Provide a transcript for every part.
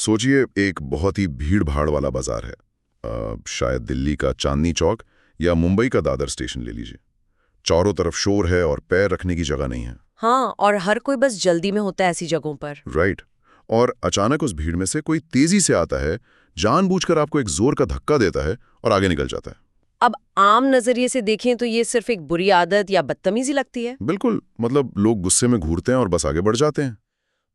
सोचिए एक बहुत ही भीड़ भाड़ वाला बाजार है। शायद दिल्ली का चांदनी चौक या मुंबई का दादर स्टेशन ले लीजिए। चारों तरफ शोर है और पैर रखने की जगह नहीं है। हाँ, और हर कोई बस जल्दी में होता है ऐसी जगहों पर। राइट। और अचानक उस भीड़ में से कोई तेजी से आता है, जानबूझकर आपको एक जोर का धक्का देता है और आगे निकल जाता है। अब आम नजरिए से देखें तो ये सिर्फ एक बुरी आदत या बदतमीजी लगती है। बिल्कुल, मतलब लोग गुस्से में घूरते हैं और बस आगे बढ़ जाते हैं।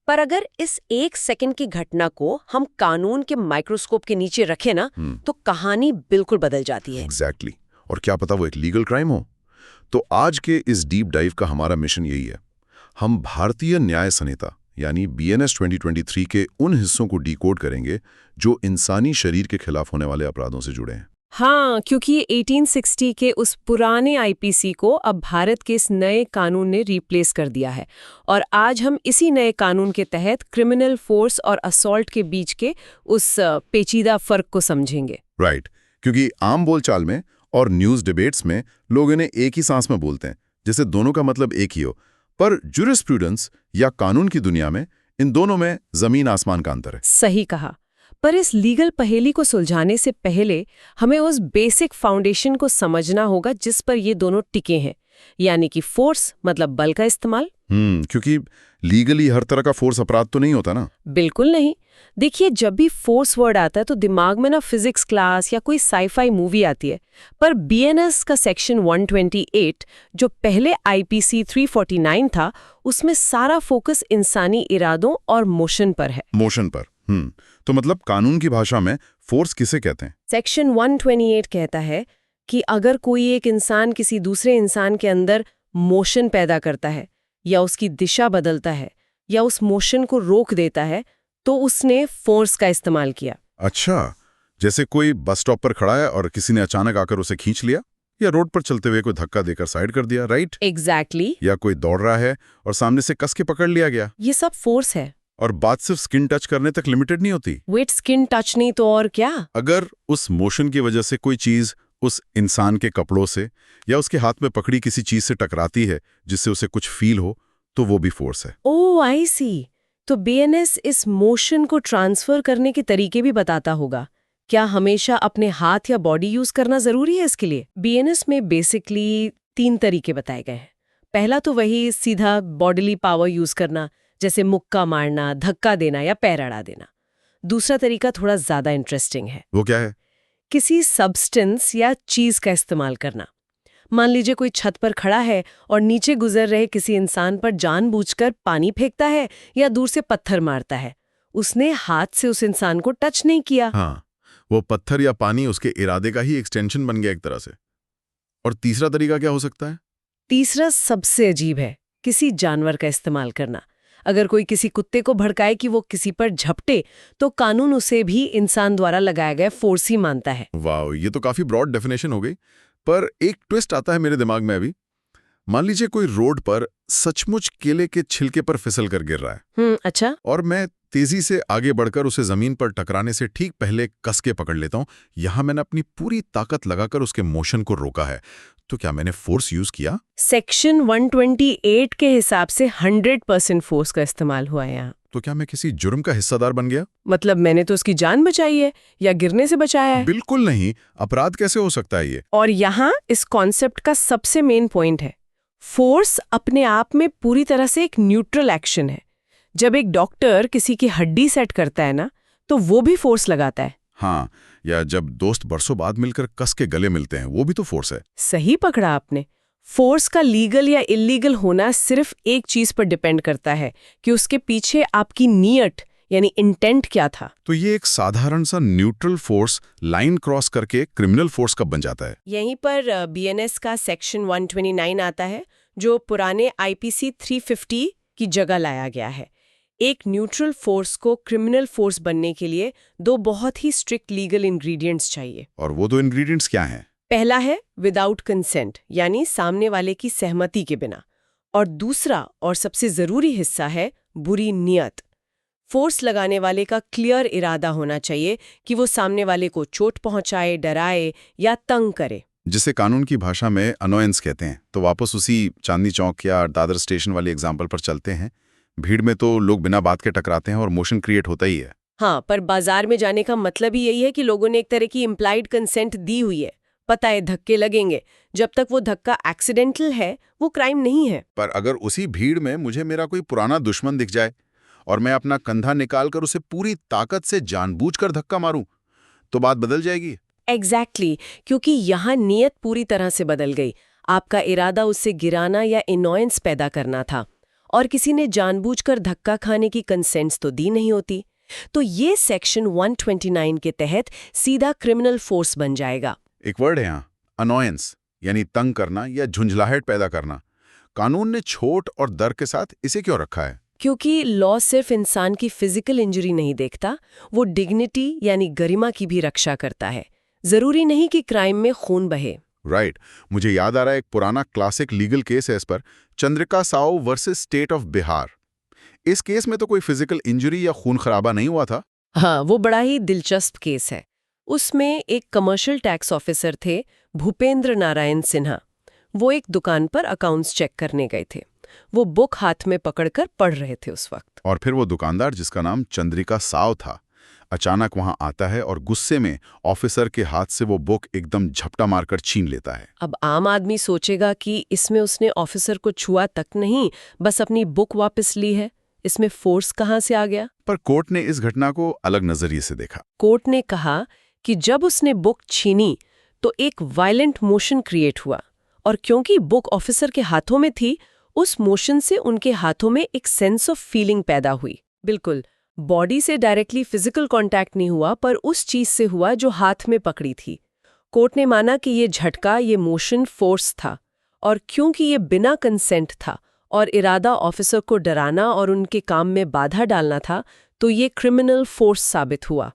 पर अगर इस एक सेकंड की घटना को हम कानून के माइक्रोस्कोप के नीचे रखें ना, तो कहानी बिल्कुल बदल जाती है। एग्जैक्टली। और क्या पता वो एक लीगल क्राइम हो। तो आज के इस डीप डाइव का हमारा मिशन यही है। हम भारतीय न्याय संहिता यानी BNS 2023 के उन हिस्सों को डिकोड करेंगे जो इंसानी शरीर के खिलाफ होने वाले अपराधों से जुड़े हैं। हाँ, क्योंकि 1860 के उस पुराने आईपीसी को अब भारत के इस नए कानून ने रिप्लेस कर दिया है। और आज हम इसी नए कानून के तहत क्रिमिनल फोर्स और असॉल्ट के बीच के उस पेचीदा फर्क को समझेंगे। राइट। क्योंकि आम बोलचाल में और न्यूज़ डिबेट्स में लोग इन्हें एक ही सांस में बोलते हैं, जैसे दोनों का मतलब एक ही हो। पर ज्यूरिस्प्रूडेंस या कानून की दुनिया में इन दोनों में जमीन आसमान का अंतर है। सही कहा। पर इस लीगल पहेली को सुलझाने से पहले हमें उस बेसिक फाउंडेशन को समझना होगा जिस पर ये दोनों टिके हैं, यानी कि फोर्स मतलब बल का इस्तेमाल। क्योंकि लीगली हर तरह का फोर्स अपराध तो नहीं होता ना। बिल्कुल नहीं। देखिए, जब भी फोर्स वर्ड आता है तो दिमाग में ना फिजिक्स क्लास या कोई साईफाई मूवी आती है। पर BNS का सेक्शन 128 जो पहले IPC 349 था, उसमें सारा फोकस इंसानी इरादों और मोशन पर है। मोशन पर। तो मतलब कानून की भाषा में फोर्स किसे कहते हैं? सेक्शन 128 कहता है कि अगर कोई एक इंसान किसी दूसरे इंसान के अंदर मोशन पैदा करता है या उसकी दिशा बदलता है या उस मोशन को रोक देता है, तो उसने फोर्स का इस्तेमाल किया। अच्छा, जैसे कोई बस स्टॉप पर खड़ा है और किसी ने अचानक आकर उसे खींच लिया, या रोड पर चलते हुए कोई धक्का देकर साइड कर दिया, राइट? एग्जैक्टली। या कोई दौड़ रहा है और सामने से कस के पकड़ लिया गया। ये सब फोर्स है। और बात सिर्फ स्किन टच करने तक लिमिटेड नहीं होती। वेट, स्किन टच नहीं तो और क्या? अगर उस मोशन की वजह से कोई चीज उस इंसान के कपड़ों से या उसके हाथ में पकड़ी किसी चीज से टकराती है जिससे उसे कुछ फील हो, तो वो भी फोर्स है। ओह, आई सी। तो BNS इस मोशन को ट्रांसफर करने के तरीके भी बताता होगा। क्या हमेशा अपने हाथ या बॉडी यूज करना जरूरी है इसके लिए? BNS में बेसिकली 3 तरीके बताए गए हैं। पहला तो वही सीधा बॉडीली पावर यूज करना, जैसे मुक्का मारना, धक्का देना या पैर अड़ा देना। दूसरा तरीका थोड़ा ज्यादा इंटरेस्टिंग है। वो क्या है? किसी सब्सटेंस या चीज का इस्तेमाल करना। मान लीजिए कोई छत पर खड़ा है और नीचे गुजर रहे किसी इंसान पर जानबूझकर पानी फेंकता है या दूर से पत्थर मारता है। उसने हाथ से उस इंसान को टच नहीं किया। हाँ, वो पत्थर या पानी उसके इरादे का ही एक्सटेंशन बन गया एक तरह से। और तीसरा तरीका क्या हो सकता है? तीसरा सबसे अजीब है, किसी जानवर का इस्तेमाल करना। अगर कोई किसी कुत्ते को भड़काए कि वो किसी पर झपटे, तो कानून उसे भी इंसान द्वारा लगाया गया फोर्स ही मानता है। वाह, ये तो काफी ब्रॉड डेफिनेशन हो गई। पर एक ट्विस्ट आता है मेरे दिमाग में अभी। मान लीजिए कोई रोड पर सचमुच केले के छिलके पर फिसल कर गिर रहा है। अच्छा। और मैं तेजी से आगे बढ़कर उसे जमीन पर टकराने से ठीक पहले कस के पकड़ लेता हूं। यहां मैंने अपनी पूरी ताकत लगाकर उसके मोशन को रोका है। तो क्या मैंने फोर्स यूज किया? सेक्शन 128 के हिसाब से 100% फोर्स का इस्तेमाल हुआ है यहाँ। तो क्या मैं किसी जुर्म का हिस्सेदार बन गया? मतलब मैंने तो उसकी जान बचाई है या गिरने से बचाया है? बिल्कुल नहीं। अपराध कैसे हो सकता है ये? और यहाँ इस कॉन्सेप्ट का सबसे मेन पॉइंट है, फोर्स अपने आप में पूरी तरह से एक न्यूट्रल एक्शन है। जब एक डॉक्टर किसी की हड्डी सेट करता है ना, तो वो भी फोर्स लगाता है। हाँ, या जब दोस्त बरसों बाद मिलकर कस के गले मिलते हैं, वो भी तो फोर्स है। सही पकड़ा आपने। फोर्स का लीगल या इलीगल होना सिर्फ एक चीज पर डिपेंड करता है कि उसके पीछे आपकी नीयत यानी इंटेंट क्या था। तो ये एक साधारण सा न्यूट्रल फोर्स लाइन क्रॉस करके क्रिमिनल फोर्स कब बन जाता है? यहीं पर BNS का सेक्शन 129 आता है, जो पुराने IPC 350 की जगह लाया गया है। एक न्यूट्रल फोर्स को क्रिमिनल फोर्स बनने के लिए 2 बहुत ही स्ट्रिक्ट लीगल इंग्रेडिएंट्स चाहिए। और वो 2 इंग्रेडिएंट्स क्या हैं? पहला है विदाउट कंसेंट, यानी सामने वाले की सहमति के बिना। और दूसरा और सबसे जरूरी हिस्सा है बुरी नीयत। फोर्स लगाने वाले का क्लियर इरादा होना चाहिए कि वो सामने वाले को चोट पहुंचाए, डराए या तंग करे, जिसे कानून की भाषा में अनोयंस कहते हैं। तो वापस उसी चांदनी चौक या दादर स्टेशन वाली एग्जाम्पल पर चलते हैं। भीड़ में तो लोग बिना बात के टकराते हैं और मोशन क्रिएट होता ही है। हाँ, पर बाजार में जाने का मतलब ही यही है कि लोगों ने एक तरह की इम्प्लाइड कंसेंट दी हुई है। पता है धक्के लगेंगे, जब तक वो धक्का एक्सीडेंटल है वो क्राइम नहीं है। पर अगर उसी भीड़ में मुझे मेरा कोई पुराना दुश्मन दिख जाए और मैं अपना कंधा निकालकर उसे पूरी ताकत से जानबूझकर धक्का मारूं, तो बात बदल जाएगी। एग्जैक्टली क्योंकि यहाँ नियत पूरी तरह से बदल गई। आपका इरादा उससे गिराना या इनॉयंस पैदा करना था, और किसी ने जानबूझकर धक्का खाने की कंसेंट्स तो दी नहीं होती। तो ये सेक्शन 129 के तहत सीधा क्रिमिनल फोर्स बन जाएगा। एक वर्ड है यहाँ, अनॉयंस, यानी तंग करना या झुंझलाहट पैदा करना। कानून ने छोट और दर के साथ इसे क्यों रखा है? क्योंकि लॉ सिर्फ इंसान की फिजिकल इंजरी नहीं देखता, वो डिग्निटी यानी गरिमा की भी रक्षा करता है। जरूरी नहीं कि क्राइम में खून बहे। राइट। मुझे याद आ रहा है एक पुराना क्लासिक लीगल केस है इस पर, चंद्रिका साउ वर्सेस स्टेट ऑफ बिहार। इस केस में तो कोई फिजिकल इंजरी या खून खराबा नहीं हुआ था। हाँ, वो बड़ा ही दिलचस्प केस है। उसमें एक कमर्शियल टैक्स ऑफिसर थे, भूपेंद्र नारायण सिन्हा। वो एक दुकान पर अकाउंट्स चेक करने गए थे। वो बुक हाथ में पकड़कर पढ़ रहे थे उस वक्त। और फिर वो दुकानदार, जिसका नाम चंद्रिका साव था, अचानक वहां आता है और गुस्से में ऑफिसर के हाथ से वो बुक एकदम झपटा मारकर छीन लेता है। अब आम आदमी सोचेगा कि इसमें उसने ऑफिसर को छुआ तक नहीं, बस अपनी बुक वापस ली है। इसमें फोर्स कहाँ से आ गया? पर कोर्ट ने इस घटना को अलग नजरिए से देखा। कोर्ट ने कहा कि जब उसने बुक छीनी तो एक वायलेंट मोशन क्रिएट हुआ, और क्योंकि बुक ऑफिसर के हाथों में थी, उस मोशन से उनके हाथों में एक सेंस ऑफ फीलिंग पैदा हुई। बिल्कुल, बॉडी से डायरेक्टली फिजिकल कांटेक्ट नहीं हुआ, पर उस चीज से हुआ जो हाथ में पकड़ी थी। कोर्ट ने माना कि ये झटका, ये मोशन फोर्स था, और क्योंकि ये बिना कंसेंट था और इरादा ऑफिसर को डराना और उनके काम में बाधा डालना था, तो ये क्रिमिनल फोर्स साबित हुआ।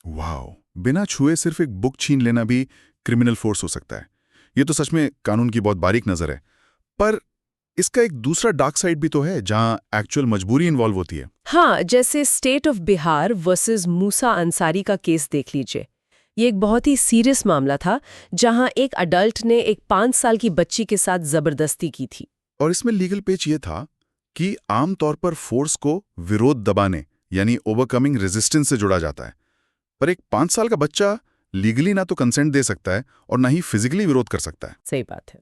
वाओ, बिना छुए सिर्फ एक बुक छीन लेना भी क्रिमिनल फोर्स हो सकता है। ये तो सच में कानून की बहुत बारीक नजर है। पर इसका एक दूसरा डार्क साइड भी तो है, जहां एक्चुअल मजबूरी इन्वॉल्व होती है। हाँ, जैसे स्टेट ऑफ बिहार वर्सेस मूसा अंसारी का केस देख लीजिए। ये एक बहुत ही सीरियस मामला था, जहां एक अडल्ट ने एक 5 साल की बच्ची के साथ जबरदस्ती की थी। और इसमें लीगल पेच ये था कि आमतौर पर फोर्स को विरोध दबाने यानी ओवरकमिंग रेजिस्टेंस से जोड़ा जाता है। पर एक 5 साल का बच्चा लीगली ना तो कंसेंट दे सकता है और ना ही फिजिकली विरोध कर सकता है। सही बात है।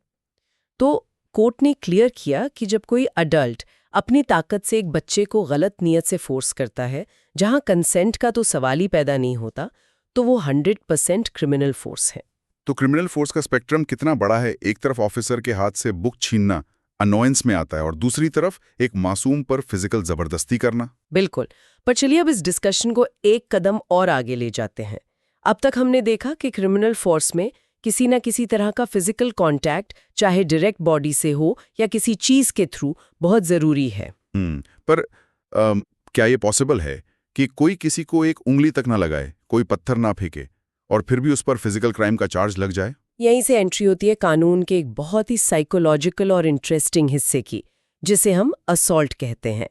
तो कोर्ट ने क्लियर किया कि जब कोई अडल्ट अपनी ताकत से एक बच्चे को गलत नीयत से फोर्स करता है, जहां कंसेंट का तो सवाल ही पैदा नहीं होता, तो वो 100% क्रिमिनल फोर्स है। तो क्रिमिनल फोर्स का स्पेक्ट्रम कितना बड़ा है? एक तरफ ऑफिसर के हाथ से बुक छीनना अनोयंस में आता है, और दूसरी तरफ एक मासूम पर फिजिकल जबरदस्ती करना। बिल्कुल। पर चलिए अब इस डिस्कशन को एक कदम और आगे ले जाते हैं। अब तक हमने देखा कि क्रिमिनल फोर्स में किसी न किसी तरह का फिजिकल कांटेक्ट, चाहे डायरेक्ट बॉडी से हो या किसी चीज के थ्रू, बहुत जरूरी है। पर क्या ये पॉसिबल है कि कोई किसी को एक उंगली तक ना लगाए, कोई पत्थर ना फेंके, और फिर भी उस पर फिजिकल क्राइम का चार्ज लग जाए? यहीं से एंट्री होती है कानून के एक बहुत ही साइकोलॉजिकल और इंटरेस्टिंग हिस्से की, जिसे हम असॉल्ट कहते हैं।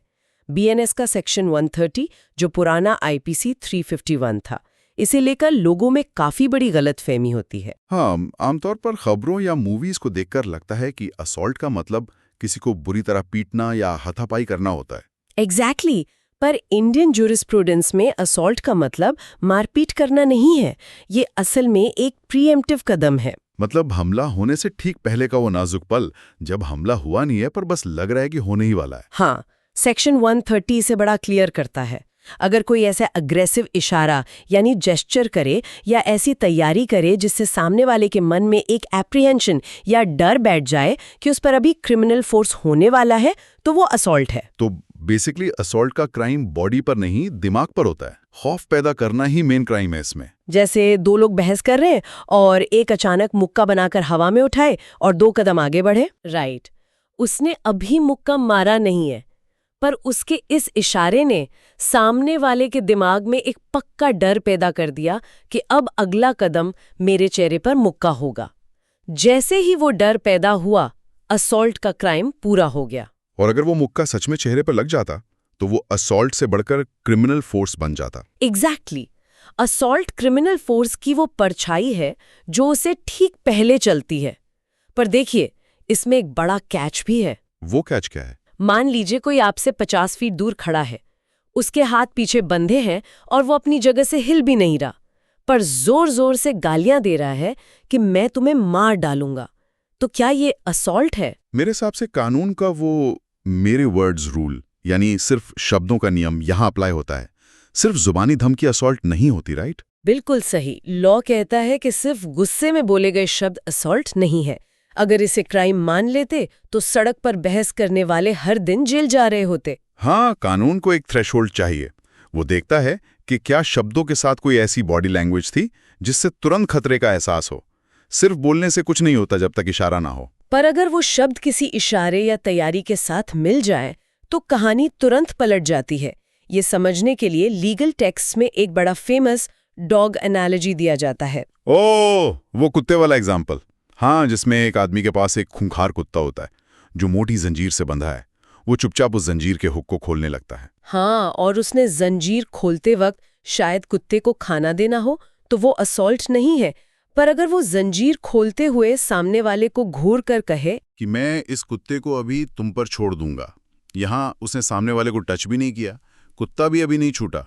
बीएनएस का सेक्शन 130, जो पुराना आईपीसी 351 था, इसे लेकर लोगों में काफी बड़ी गलतफहमी होती है। हाँ, आमतौर पर खबरों या मूवीज को देखकर लगता है कि असॉल्ट का मतलब किसी को बुरी तरह पीटना या हाथापाई करना होता है। एग्जैक्टली। पर इंडियन ज्यूरिस्प्रूडेंस में असॉल्ट का मतलब मारपीट करना नहीं है। ये असल में एक प्रीएम्प्टिव कदम है। मतलब हमला होने से ठीक पहले का वो नाजुक पल, जब हमला हुआ नहीं है पर बस लग रहा है कि होने ही वाला है। हाँ, सेक्शन 130 से बड़ा क्लियर करता है। अगर कोई ऐसा अग्रेसिव इशारा यानी जेस्चर करे या ऐसी तैयारी करे जिससे सामने वाले के मन में एक एप्रीहेंशन या डर बैठ जाए कि उस पर अभी क्रिमिनल फोर्स होने वाला है, तो वो असॉल्ट है। तो बेसिकली असॉल्ट का क्राइम बॉडी पर नहीं, दिमाग पर होता है। खौफ पैदा करना ही मेन क्राइम है इसमें। जैसे दो लोग बहस कर रहे हैं और एक अचानक मुक्का बनाकर हवा में उठाए और 2 कदम आगे बढ़े। राइट, उसने अभी मुक्का मारा नहीं है, पर उसके इस इशारे ने सामने वाले के दिमाग में एक पक्का डर पैदा कर दिया कि अब अगला कदम मेरे चेहरे पर मुक्का होगा। जैसे ही वो डर पैदा हुआ, असॉल्ट का क्राइम पूरा हो गया। और अगर वो मुक्का सच में चेहरे पर लग जाता, तो वो असॉल्ट से बढ़कर क्रिमिनल फोर्स बन जाता। एग्जैक्टली। असॉल्ट क्रिमिनल फोर्स की वो परछाई है जो उसे ठीक पहले चलती है। पर देखिए, इसमें एक बड़ा कैच भी है। वो कैच क्या है? मान लीजिए कोई आपसे 50 फीट दूर खड़ा है। उसके हाथ पीछे बंधे हैं और वो अपनी जगह से हिल भी नहीं रहा, पर जोर जोर से गालियां दे रहा है कि मैं तुम्हें मार डालूंगा। तो क्या ये असॉल्ट है? मेरे हिसाब से कानून का वो मेरे वर्ड्स रूल, यानी सिर्फ शब्दों का नियम यहाँ अप्लाई होता है। सिर्फ जुबानी धमकी असॉल्ट नहीं होती, राइट? बिल्कुल सही। लॉ कहता है कि सिर्फ गुस्से में बोले गए शब्द असॉल्ट नहीं है। अगर इसे क्राइम मान लेते तो सड़क पर बहस करने वाले हर दिन जेल जा रहे होते। हाँ, कानून को एक थ्रेशोल्ड चाहिए। वो देखता है कि क्या शब्दों के साथ कोई ऐसी बॉडी लैंग्वेज थी जिससे तुरंत खतरे का एहसास हो। सिर्फ बोलने से कुछ नहीं होता जब तक इशारा ना हो। पर अगर वो शब्द किसी इशारे या तैयारी के साथ मिल जाए तो कहानी तुरंत पलट जाती है। ये समझने के लिए लीगल टेक्स्ट में एक बड़ा फेमस डॉग एनालॉजी दिया जाता है। ओह, वो कुत्ते वाला एग्जाम्पल। हाँ, जिसमें एक आदमी के पास एक खूंखार कुत्ता होता है जो मोटी जंजीर से बंधा है। वो चुपचाप उस जंजीर के हुक को खोलने लगता है। हाँ, और उसने जंजीर खोलते वक्त शायद कुत्ते को खाना देना हो तो वो असॉल्ट नहीं है। पर अगर वो जंजीर खोलते हुए सामने वाले को घूर कर कहे कि मैं इस कुत्ते को अभी तुम पर छोड़ दूंगा, यहाँ उसने सामने वाले को टच भी नहीं किया, कुत्ता भी अभी नहीं छूटा,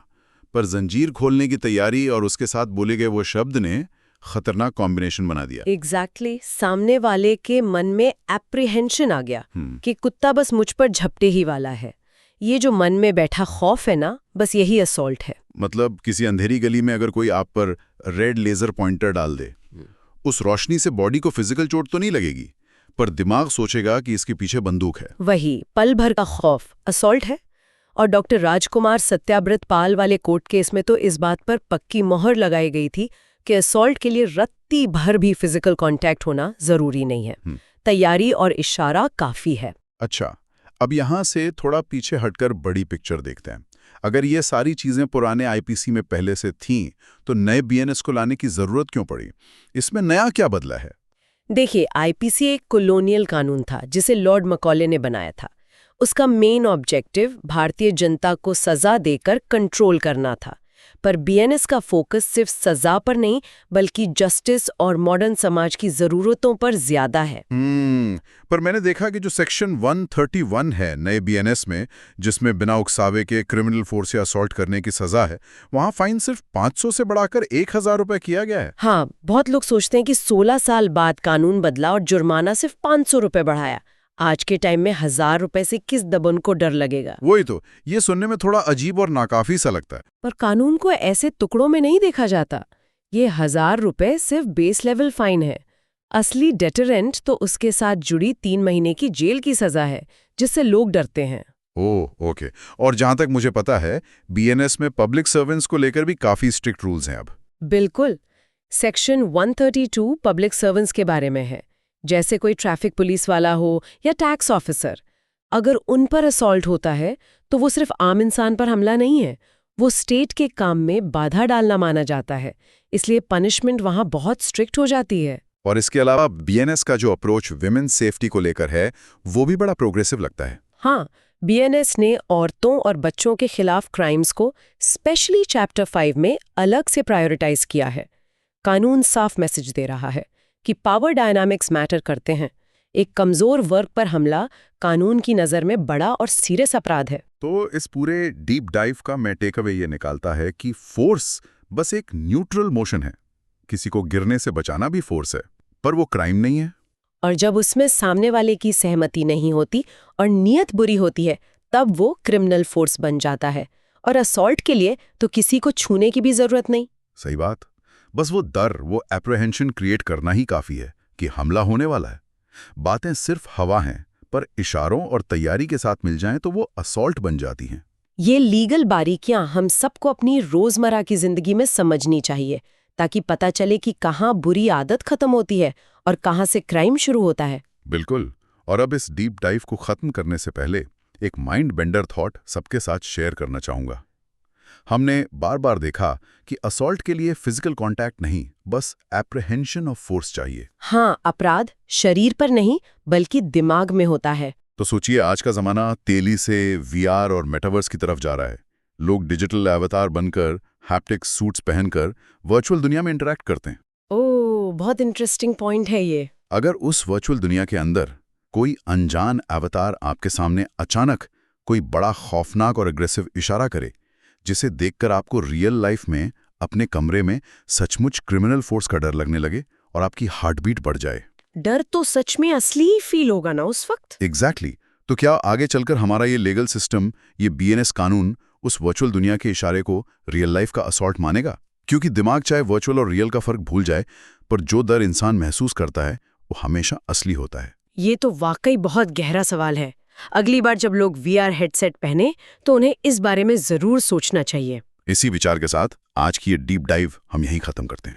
पर जंजीर खोलने की तैयारी और उसके साथ बोले गए वो शब्द ने खतरनाक कॉम्बिनेशन बना दिया। एग्जैक्टली सामने वाले के मन में एप्रीहेंशन आ गया कि कुत्ता बस मुझ पर झपटे ही वाला है। ये जो मन में बैठा खौफ है ना, बस यही असॉल्ट है। मतलब किसी अंधेरी गली में अगर कोई आप पर रेड लेजर पॉइंटर डाल दे, उस रोशनी से बॉडी को फिजिकल चोट तो नहीं लगेगी, पर दिमाग सोचेगा कि इसके पीछे बंदूक है। वही पल भर का खौफ असॉल्ट है। और डॉक्टर राजकुमार सत्याव्रत पाल वाले कोर्ट केस में तो इस बात पर पक्की मोहर लगाई गई थी कि असॉल्ट के लिए रत्ती भर भी फिजिकल कांटेक्ट होना जरूरी नहीं है। तैयारी और इशारा काफी है। अच्छा, अब यहाँ से थोड़ा पीछे हटकर बड़ी पिक्चर देखते हैं। अगर ये सारी चीजें पुराने आईपीसी में पहले से थीं, तो नए बीएनएस को लाने की जरूरत क्यों पड़ी? इसमें नया क्या बदला है? देखिए, आईपीसी एक कॉलोनियल कानून था जिसे लॉर्ड मैकॉले ने बनाया था। उसका मेन ऑब्जेक्टिव भारतीय जनता को सजा देकर कंट्रोल करना था। पर बीएनएस का फोकस सिर्फ सजा पर नहीं, बल्कि जस्टिस और मॉडर्न समाज की जरूरतों पर ज्यादा है। पर मैंने देखा कि जो सेक्शन 131 है नए बीएनएस में, जिसमें बिना उकसावे के क्रिमिनल फोर्स या असॉल्ट करने की सजा है, वहां फाइन सिर्फ 500 से बढ़ाकर 1000 रुपए किया गया है। हाँ, बहुत लोग सोचते हैं कि 16 साल बाद कानून बदला और जुर्माना सिर्फ 500 रुपए बढ़ाया। आज के टाइम में 1000 रुपए से किस दबन को डर लगेगा? वही तो, ये सुनने में थोड़ा अजीब और नाकाफी सा लगता है। पर कानून को ऐसे टुकड़ों में नहीं देखा जाता। ये 1000 रुपए सिर्फ बेस लेवल फाइन है। असली डेटरेंट तो उसके साथ जुड़ी 3 महीने की जेल की सजा है, जिससे लोग डरते हैं। ओह, ओके। और जहां तक मुझे पता है, बीएनएस में पब्लिक सर्वेंट्स को लेकर भी काफी स्ट्रिक्ट रूल्स हैं अब। बिल्कुल। सेक्शन 132 पब्लिक सर्वेंट्स के बारे में है। जैसे कोई ट्रैफिक पुलिस वाला हो या टैक्स ऑफिसर, अगर उन पर असॉल्ट होता है तो वो सिर्फ आम इंसान पर हमला नहीं है, वो स्टेट के काम में बाधा डालना माना जाता है। इसलिए पनिशमेंट वहां बहुत स्ट्रिक्ट हो जाती है। और इसके अलावा बीएनएस का जो अप्रोच विमेन सेफ्टी को लेकर है, वो भी बड़ा प्रोग्रेसिव लगता है। हाँ, बीएनएस ने औरतों और बच्चों के खिलाफ क्राइम्स को स्पेशली चैप्टर 5 में अलग से प्रायोरिटाइज किया है। कानून साफ मैसेज दे रहा है कि पावर डायनामिक्स मैटर करते हैं। एक कमजोर वर्ग पर हमला कानून की नज़र में बड़ा और सीरियस अपराध है। तो इस पूरे डीप डाइव का मैं टेक अवे ये निकालता है कि फोर्स बस एक न्यूट्रल मोशन है। किसी को गिरने से बचाना भी फोर्स है, पर वो क्राइम नहीं है। और जब उसमें सामने वाले की सहमति नहीं होती और नीयत बुरी होती है, तब वो क्रिमिनल फोर्स बन जाता है। और असॉल्ट के लिए तो किसी को छूने की भी जरूरत नहीं। सही बात। बस वो डर, वो एप्रीहेंशन क्रिएट करना ही काफी है कि हमला होने वाला है। बातें सिर्फ हवा हैं, पर इशारों और तैयारी के साथ मिल जाएं तो वो असॉल्ट बन जाती हैं। ये लीगल बारीकियां हम सबको अपनी रोजमर्रा की जिंदगी में समझनी चाहिए, ताकि पता चले कि कहाँ बुरी आदत खत्म होती है और कहाँ से क्राइम शुरू होता है। बिल्कुल। और अब इस डीप डाइव को खत्म करने से पहले एक माइंड बेंडर थॉट सबके साथ शेयर करना चाहूंगा। हमने बार बार देखा कि असॉल्ट के लिए फिजिकल कांटेक्ट नहीं, बस एप्रीहेंशन ऑफ फोर्स चाहिए। हाँ, अपराध शरीर पर नहीं बल्कि दिमाग में होता है। तो सोचिए, आज का जमाना तेली से वीआर और मेटावर्स की तरफ जा रहा है। लोग डिजिटल अवतार बनकर, हैप्टिक सूट्स पहनकर वर्चुअल दुनिया में इंटरैक्ट करते हैं। ओह, बहुत इंटरेस्टिंग पॉइंट है ये। अगर उस वर्चुअल दुनिया के अंदर कोई अनजान अवतार आपके सामने अचानक कोई बड़ा खौफनाक और एग्रेसिव इशारा करे, जिसे देखकर आपको रियल लाइफ में अपने कमरे में सचमुच क्रिमिनल फोर्स का डर लगने लगे और आपकी हार्ट बीट बढ़ जाए। डर तो सच में असली फील होगा ना उस वक्त। एग्जैक्टली। तो क्या आगे चलकर हमारा ये लीगल सिस्टम, ये बीएनएस कानून उस वर्चुअल दुनिया के इशारे को रियल लाइफ का असॉल्ट मानेगा? क्योंकि दिमाग चाहे वर्चुअल और रियल का फर्क भूल जाए, पर जो डर इंसान महसूस करता है वो हमेशा असली होता है। ये तो वाकई बहुत गहरा सवाल है। अगली बार जब लोग VR हेडसेट पहने तो उन्हें इस बारे में जरूर सोचना चाहिए। इसी विचार के साथ आज की ये डीप डाइव हम यहीं खत्म करते हैं।